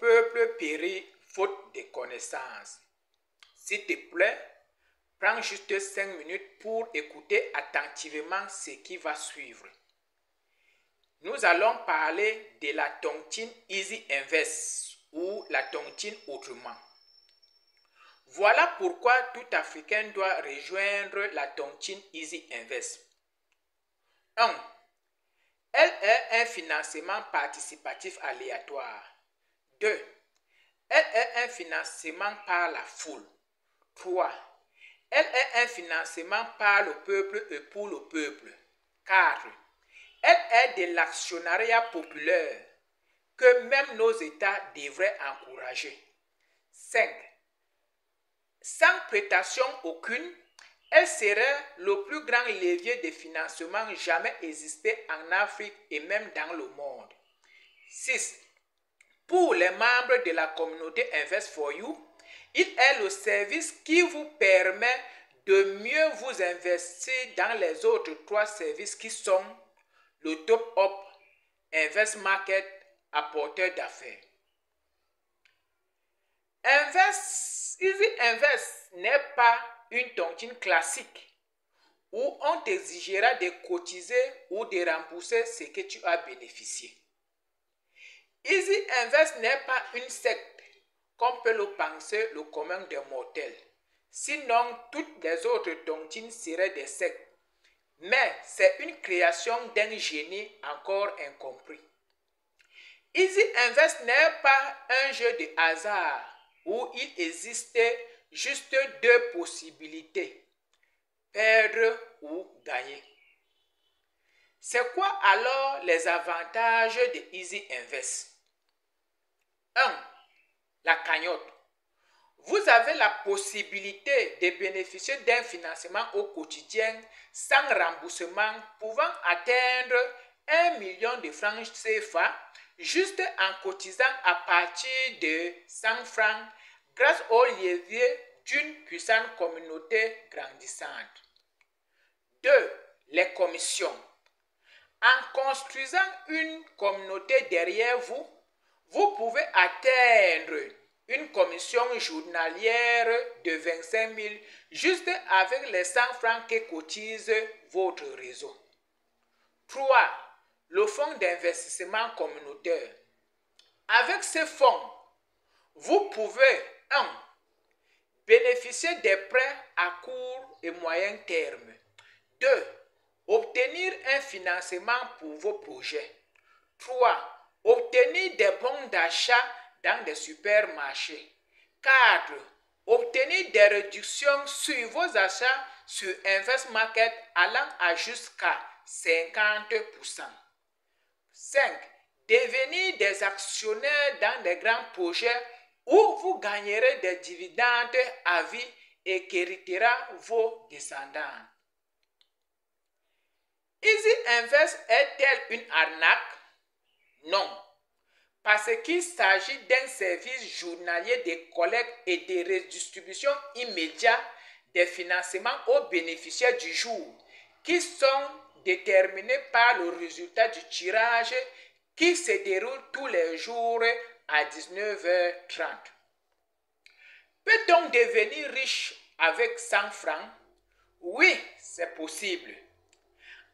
peuple périt faute de connaissances. S'il te plaît, prends juste 5 minutes pour écouter attentivement ce qui va suivre. Nous allons parler de la tontine Easy Invest ou la tontine autrement. Voilà pourquoi tout Africain doit rejoindre la tontine Easy Invest. 1. Elle est un financement participatif aléatoire. 2. Elle est un financement par la foule. 3. Elle est un financement par le peuple et pour le peuple. 4. Elle est de l'actionnariat populaire que même nos États devraient encourager. 5. Sans prétention aucune, elle serait le plus grand levier de financement jamais existé en Afrique et même dans le monde. 6. Pour les membres de la communauté Invest for You, il est le service qui vous permet de mieux vous investir dans les autres 3 services qui sont le top-up, Invest Market, apporteur d'affaires. Easy Invest n'est pas une tontine classique où on t'exigera de cotiser ou de rembourser ce que tu as bénéficié. Easy Invest n'est pas une secte comme peut le penser le commun des mortels. Sinon, toutes les autres tontines seraient des sectes. Mais c'est une création d'un génie encore incompris. Easy Invest n'est pas un jeu de hasard où il existait juste 2 possibilités, perdre ou gagner. C'est quoi alors les avantages de Easy Invest? 1. La cagnotte. Vous avez la possibilité de bénéficier d'un financement au quotidien sans remboursement pouvant atteindre 1 million de francs CFA juste en cotisant à partir de 100 francs grâce au levier d'une puissante communauté grandissante. 2. Les commissions. En construisant une communauté derrière vous, vous pouvez atteindre une commission journalière de 25 000 juste avec les 100 francs que cotise votre réseau. 3. Le fonds d'investissement communautaire. Avec ce fonds, vous pouvez 1. Bénéficier des prêts à court et moyen terme. 2. Obtenir un financement pour vos projets. 3. Obtenir des bons d'achat dans des supermarchés. 4. Obtenir des réductions sur vos achats sur Invest Market allant à jusqu'à 50%. 5. Devenir des actionnaires dans des grands projets où vous gagnerez des dividendes à vie et qu'héritera vos descendants. Easy Invest est-elle une arnaque? Non. Parce qu'il s'agit d'un service journalier de collecte et de redistribution immédiate des financements aux bénéficiaires du jour, qui sont déterminés par le résultat du tirage qui se déroule tous les jours à 19h30. Peut-on devenir riche avec 100 francs? Oui, c'est possible.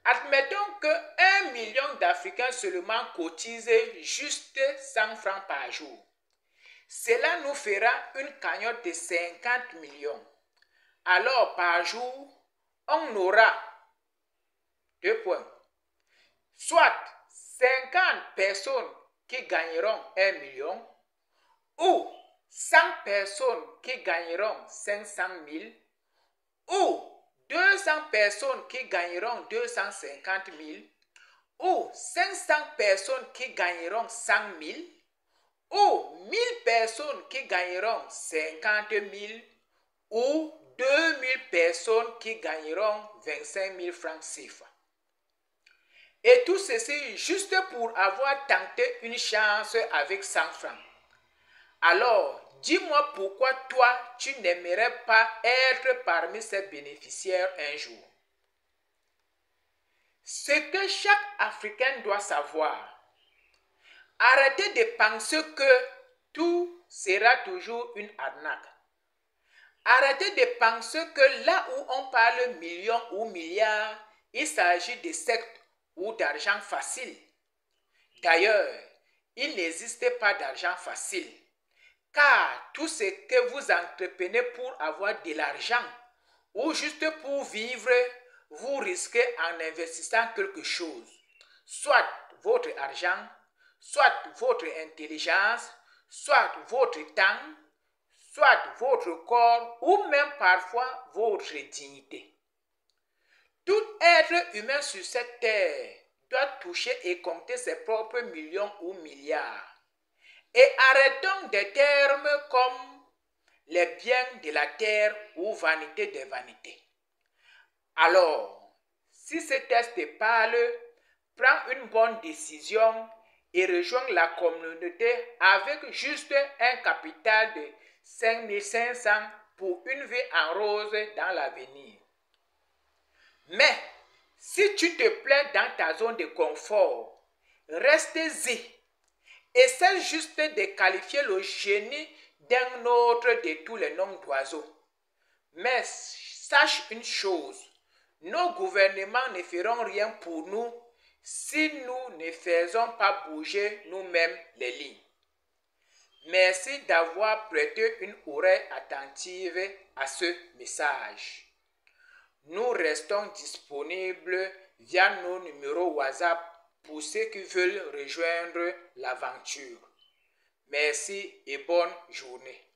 Admettons que 1 million d'Africains seulement cotisent juste 100 francs par jour. Cela nous fera une cagnotte de 50 millions. Alors par jour, on aura 2 points. Soit 50 personnes qui gagneront 1 million ou 100 personnes qui gagneront 500 000 ou 200 personnes qui gagneront 250 000 ou 500 personnes qui gagneront 100 000 ou 1000 personnes qui gagneront 50 000 ou 2000 personnes qui gagneront 25 000 francs CFA. Et tout ceci juste pour avoir tenté une chance avec 100 francs. Alors, dis-moi pourquoi toi, tu n'aimerais pas être parmi ces bénéficiaires un jour. Ce que chaque Africain doit savoir, arrêtez de penser que tout sera toujours une arnaque. Arrêtez de penser que là où on parle millions ou milliards, il s'agit de sectes ou d'argent facile. D'ailleurs, il n'existe pas d'argent facile, car tout ce que vous entreprenez pour avoir de l'argent ou juste pour vivre, vous risquez en investissant quelque chose, soit votre argent, soit votre intelligence, soit votre temps, soit votre corps ou même parfois votre dignité. Tout être humain sur cette terre doit toucher et compter ses propres millions ou milliards. Et arrêtons des termes comme les biens de la terre ou vanité des vanités. Alors, si ce test parle, prends une bonne décision et rejoins la communauté avec juste un capital de 5500 pour une vie en rose dans l'avenir. Mais, si tu te plais dans ta zone de confort, reste-y. Essaie juste de qualifier le génie d'un autre de tous les noms d'oiseaux. Mais sache une chose, nos gouvernements ne feront rien pour nous si nous ne faisons pas bouger nous-mêmes les lignes. Merci d'avoir prêté une oreille attentive à ce message. Nous restons disponibles via nos numéros WhatsApp pour ceux qui veulent rejoindre l'aventure. Merci et bonne journée.